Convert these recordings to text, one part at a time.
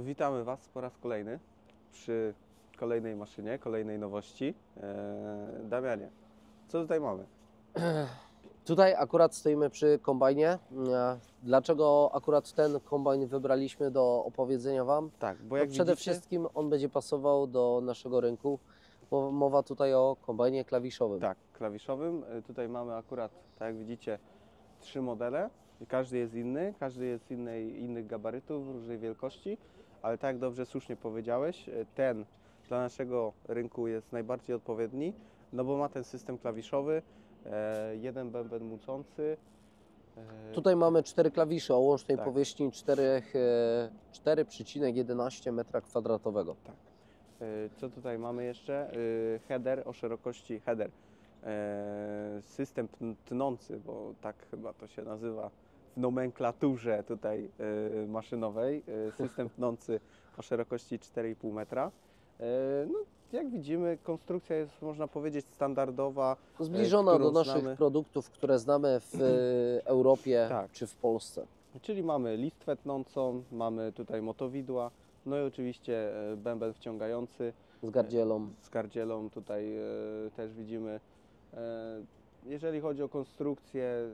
Witamy Was po raz kolejny przy kolejnej maszynie, kolejnej nowości. Damianie, co tutaj mamy? Tutaj akurat stoimy przy kombajnie. Dlaczego akurat ten kombajn wybraliśmy do opowiedzenia Wam? Tak, bo No jak przede widzicie, wszystkim on będzie pasował do naszego rynku. Mowa tutaj o kombajnie klawiszowym. tak, klawiszowym. Tutaj mamy akurat, tak jak widzicie, 3 modele. Każdy jest inny, każdy jest innych gabarytów, różnej wielkości, ale tak jak dobrze, słusznie powiedziałeś, ten dla naszego rynku jest najbardziej odpowiedni, no bo ma ten system klawiszowy, jeden bęben mucący. Tutaj mamy 4 klawisze o łącznej Tak. powierzchni 4,11 m². Tak. Co tutaj mamy jeszcze? Header o szerokości system tnący, bo tak chyba to się nazywa w nomenklaturze tutaj maszynowej. System tnący o szerokości 4,5 metra. No, jak widzimy, konstrukcja jest, można powiedzieć, standardowa. Zbliżona którą do naszych znamy. produktów, które znamy w Europie Tak. czy w Polsce. Czyli mamy listwę tnącą, mamy tutaj motowidła, no i oczywiście bęben wciągający. Z gardzielą. Z gardzielą tutaj też widzimy. Jeżeli chodzi o konstrukcję,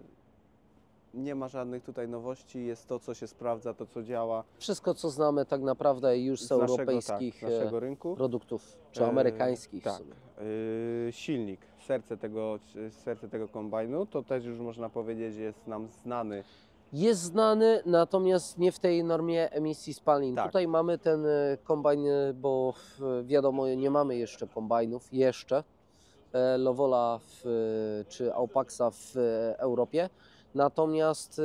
nie ma żadnych tutaj nowości, jest to, co się sprawdza, to, co działa Wszystko, co znamy tak naprawdę już z europejskich naszego rynku. produktów, czy amerykańskich w Tak. sumie. Silnik, serce tego kombajnu, to też już można powiedzieć jest nam znany. Jest znany, natomiast nie w tej normie emisji spalin. Tak. Tutaj mamy ten kombajn, bo wiadomo, nie mamy jeszcze kombajnów, Lowola czy Aupaxa w Europie. Natomiast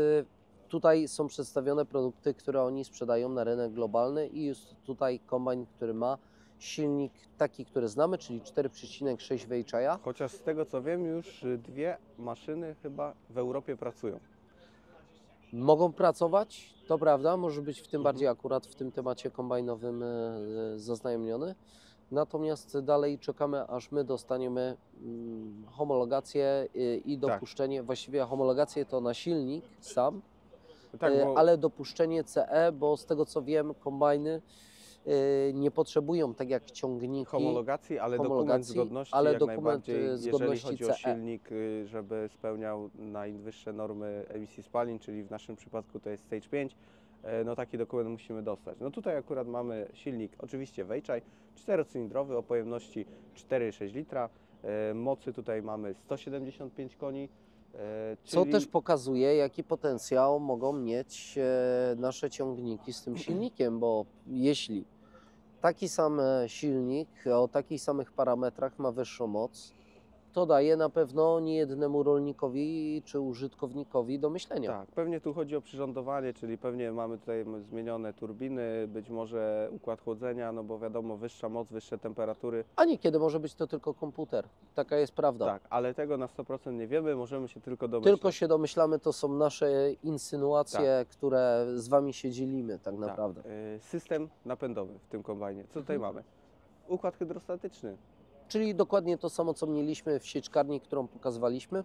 tutaj są przedstawione produkty, które oni sprzedają na rynek globalny i jest tutaj kombajn, który ma silnik taki, który znamy, czyli 4,6 Weichaya. Chociaż z tego, co wiem, już 2 maszyny chyba w Europie pracują. Mogą pracować, to prawda, może być w tym bardziej akurat w tym temacie kombajnowym zaznajomiony. Natomiast dalej czekamy, aż my dostaniemy homologację i dopuszczenie, właściwie homologację to na silnik sam, Tak, bo ale dopuszczenie CE, bo z tego co wiem, kombajny nie potrzebują, tak jak ciągniki, homologacji, ale dokument homologacji, zgodności ale jak dokument najbardziej, jeżeli zgodności chodzi o CE. silnik, żeby spełniał najwyższe normy emisji spalin, czyli w naszym przypadku to jest Stage 5, no taki dokument musimy dostać. No tutaj akurat mamy silnik, oczywiście Weichai, 4-cylindrowy o pojemności 4,6 litra, mocy tutaj mamy 175 koni, Co czyli też pokazuje, jaki potencjał mogą mieć nasze ciągniki z tym silnikiem, bo jeśli taki sam silnik o takich samych parametrach ma wyższą moc, to daje na pewno niejednemu rolnikowi czy użytkownikowi do myślenia. tak, pewnie tu chodzi o przyrządowanie, czyli pewnie mamy tutaj zmienione turbiny, być może układ chłodzenia, no bo wiadomo, wyższa moc, wyższe temperatury. A niekiedy może być to tylko komputer. Taka jest prawda. Tak, ale tego na 100% nie wiemy, możemy się tylko domyślać. Tylko się domyślamy, to są nasze insynuacje, które z Wami się dzielimy tak naprawdę. Tak. System napędowy w tym kombajnie. Co tutaj mamy? Układ hydrostatyczny. Czyli dokładnie to samo, co mieliśmy w sieczkarni, którą pokazywaliśmy.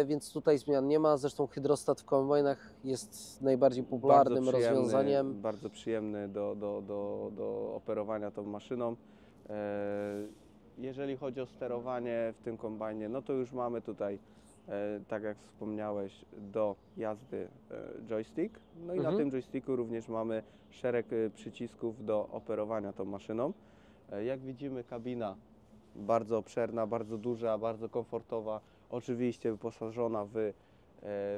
Więc tutaj zmian nie ma. Zresztą hydrostat w kombajnach jest najbardziej popularnym rozwiązaniem. Bardzo przyjemny do operowania tą maszyną. Jeżeli chodzi o sterowanie w tym kombajnie, no to już mamy tutaj, tak jak wspomniałeś, do jazdy joystick. No i na tym joysticku również mamy szereg przycisków do operowania tą maszyną. Jak widzimy, kabina bardzo obszerna, bardzo duża, bardzo komfortowa. Oczywiście wyposażona w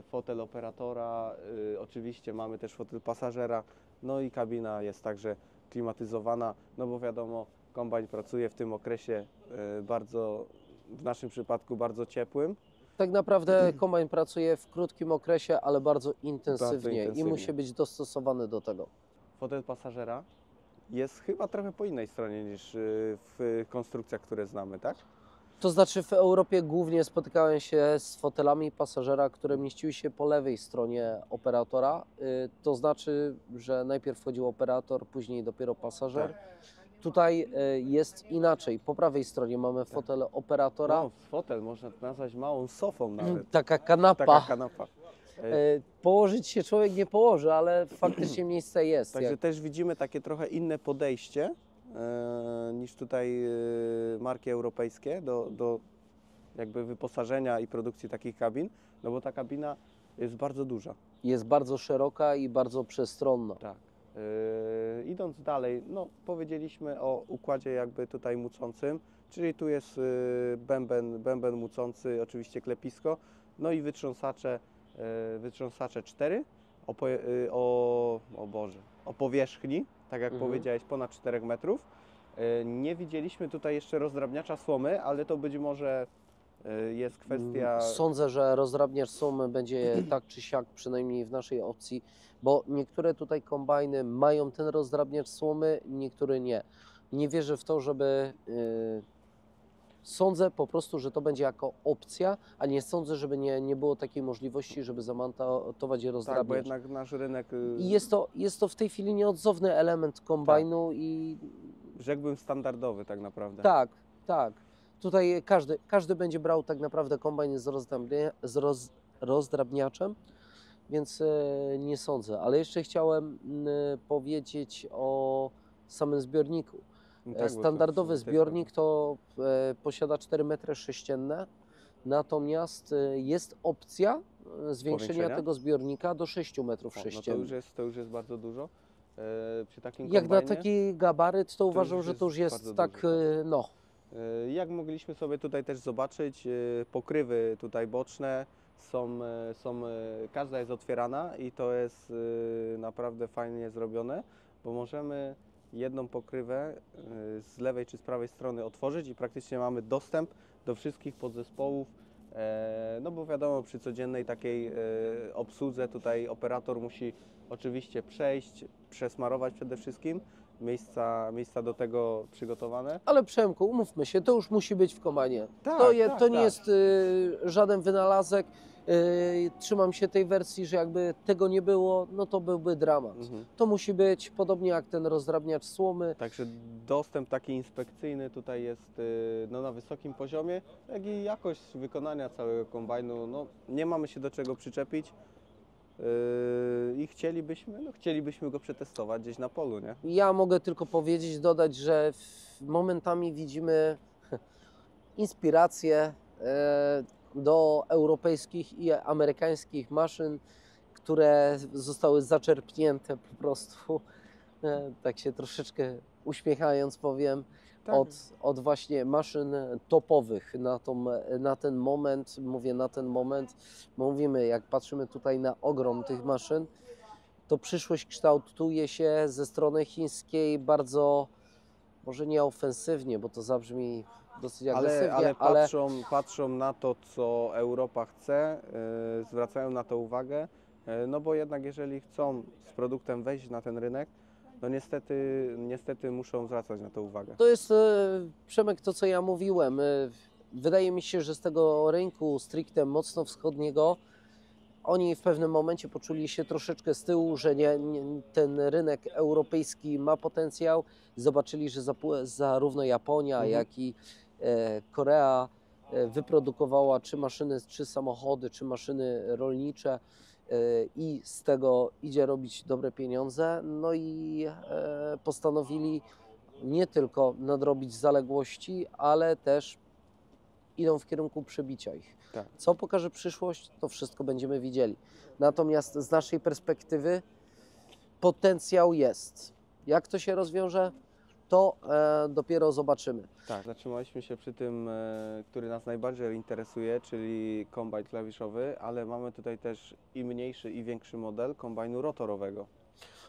fotel operatora, oczywiście mamy też fotel pasażera, no i kabina jest także klimatyzowana, no bo wiadomo, kombajn pracuje w tym okresie bardzo, w naszym przypadku bardzo ciepłym. Tak naprawdę kombajn pracuje w krótkim okresie, ale bardzo intensywnie i musi być dostosowany do tego. Fotel pasażera jest chyba trochę po innej stronie niż w konstrukcjach, które znamy, tak? To znaczy w Europie głównie spotykałem się z fotelami pasażera, które mieściły się po lewej stronie operatora. To znaczy, że najpierw wchodził operator, później dopiero pasażer. Tak. Tutaj jest inaczej. Po prawej stronie mamy fotel operatora. No, fotel można nazwać małą sofą nawet. Taka kanapa. Taka kanapa. Położyć się człowiek nie położy, ale faktycznie miejsce jest. Także też widzimy takie trochę inne podejście niż tutaj marki europejskie do jakby wyposażenia i produkcji takich kabin, no bo ta kabina jest bardzo duża. Jest bardzo szeroka i bardzo przestronna. Tak. Idąc dalej, no powiedzieliśmy o układzie jakby tutaj mucącym, czyli tu jest bęben mucący, oczywiście klepisko, no i wytrząsacze 4 o powierzchni, tak jak powiedziałeś, ponad 4 metrów. Nie widzieliśmy tutaj jeszcze rozdrabniacza słomy, ale to być może jest kwestia... Sądzę, że rozdrabniacz słomy będzie tak czy siak, przynajmniej w naszej opcji, bo niektóre tutaj kombajny mają ten rozdrabniacz słomy, niektóre nie. Nie wierzę w to, żeby... Sądzę po prostu, że to będzie jako opcja, a nie sądzę, żeby nie było takiej możliwości, żeby zamontować rozdrabniacz. Tak, bo jednak nasz rynek... I jest to w tej chwili nieodzowny element kombajnu i... Rzekłbym standardowy tak naprawdę. Tak, tak. Tutaj każdy będzie brał tak naprawdę kombajn z rozdrabniaczem, więc nie sądzę. Ale jeszcze chciałem powiedzieć o samym zbiorniku. Tak, Standardowy zbiornik to posiada 4 metry sześcienne, natomiast jest opcja zwiększenia tego zbiornika do 6 metrów sześciennych. No to już jest bardzo dużo. Przy takim Jak kombajnie, na taki gabaryt, to uważam, że to już jest tak, dużo, no. Jak mogliśmy sobie tutaj też zobaczyć, pokrywy tutaj boczne każda jest otwierana i to jest naprawdę fajnie zrobione, bo możemy jedną pokrywę z lewej czy z prawej strony otworzyć i praktycznie mamy dostęp do wszystkich podzespołów, no bo wiadomo, przy codziennej takiej obsłudze tutaj operator musi oczywiście przesmarować przede wszystkim, miejsca do tego przygotowane. Ale Przemku, umówmy się, to już musi być w kombajnie. Tak, to nie jest żaden wynalazek. Trzymam się tej wersji, że jakby tego nie było, no to byłby dramat. To musi być, podobnie jak ten rozdrabniacz słomy. Także dostęp taki inspekcyjny tutaj jest no, na wysokim poziomie, jak i jakość wykonania całego kombajnu. No, nie mamy się do czego przyczepić i chcielibyśmy go przetestować gdzieś na polu, nie? Ja mogę tylko powiedzieć, dodać, że momentami widzimy inspirację do europejskich i amerykańskich maszyn, które zostały zaczerpnięte po prostu, tak się troszeczkę uśmiechając powiem, Tak. od właśnie maszyn topowych na ten moment. Mówię na ten moment, bo mówimy, jak patrzymy tutaj na ogrom tych maszyn, to przyszłość kształtuje się ze strony chińskiej bardzo, może nie ofensywnie, bo to zabrzmi dosyć agresywnie, ale patrzą na to, co Europa chce, zwracają na to uwagę, no bo jednak jeżeli chcą z produktem wejść na ten rynek, no niestety muszą zwracać na to uwagę. To jest, Przemek, to co ja mówiłem. Wydaje mi się, że z tego rynku stricte mocno wschodniego oni w pewnym momencie poczuli się troszeczkę z tyłu, że ten rynek europejski ma potencjał. Zobaczyli, że zarówno Japonia, jak i Korea wyprodukowała czy maszyny, czy samochody, czy maszyny rolnicze i z tego idzie robić dobre pieniądze. No i postanowili nie tylko nadrobić zaległości, ale też idą w kierunku przebicia ich. Tak. Co pokaże przyszłość, to wszystko będziemy widzieli. Natomiast z naszej perspektywy potencjał jest. Jak to się rozwiąże, to dopiero zobaczymy. Tak, zatrzymaliśmy się przy tym, który nas najbardziej interesuje, czyli kombajn klawiszowy, ale mamy tutaj też i mniejszy, i większy model kombajnu rotorowego.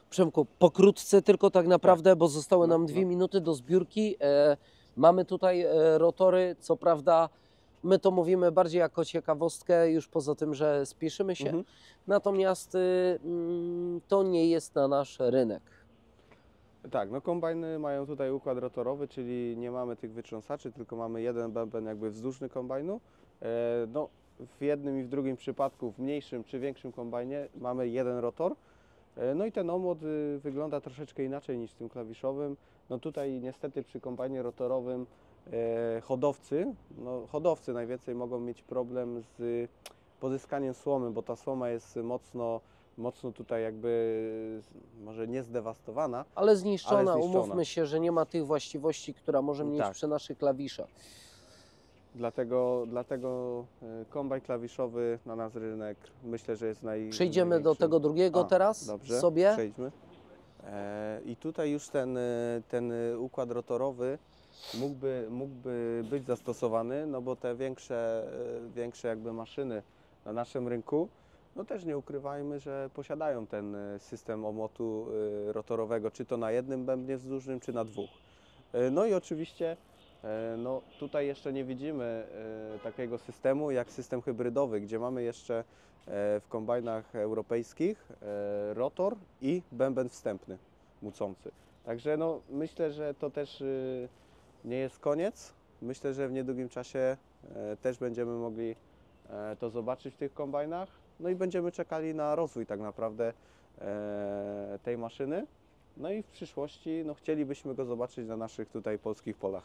Przemku, pokrótce tylko tak naprawdę, bo zostały nam 2 minuty do zbiórki. Mamy tutaj rotory, co prawda my to mówimy bardziej jako ciekawostkę, już poza tym, że spieszymy się, natomiast to nie jest na nasz rynek. Tak, no kombajny mają tutaj układ rotorowy, czyli nie mamy tych wytrząsaczy, tylko mamy jeden bęben jakby wzdłużny kombajnu. No, w jednym i w drugim przypadku, w mniejszym czy większym kombajnie mamy jeden rotor. No i ten omłot wygląda troszeczkę inaczej niż w tym klawiszowym. No tutaj niestety przy kombajnie rotorowym hodowcy najwięcej mogą mieć problem z pozyskaniem słomy, bo ta słoma jest mocno tutaj jakby może nie zdewastowana. Ale zniszczona, Ale zniszczona. umówmy się, że nie ma tych właściwości, która może mieć Tak. przy naszych klawiszach. Dlatego kombajn klawiszowy na nasz rynek myślę, że jest Przejdziemy do największym. tego drugiego teraz Dobrze, sobie. przejdźmy. I tutaj już ten układ rotorowy mógłby być zastosowany, no bo te większe jakby maszyny na naszym rynku, no też nie ukrywajmy, że posiadają ten system omotu rotorowego, czy to na jednym bębnie wzdłużnym, czy na dwóch. No i oczywiście no tutaj jeszcze nie widzimy takiego systemu jak system hybrydowy, gdzie mamy jeszcze w kombajnach europejskich rotor i bęben wstępny mucący. Także no, myślę, że to też nie jest koniec. Myślę, że w niedługim czasie też będziemy mogli to zobaczyć w tych kombajnach. No i będziemy czekali na rozwój tak naprawdę tej maszyny. No i w przyszłości no, chcielibyśmy go zobaczyć na naszych tutaj polskich polach.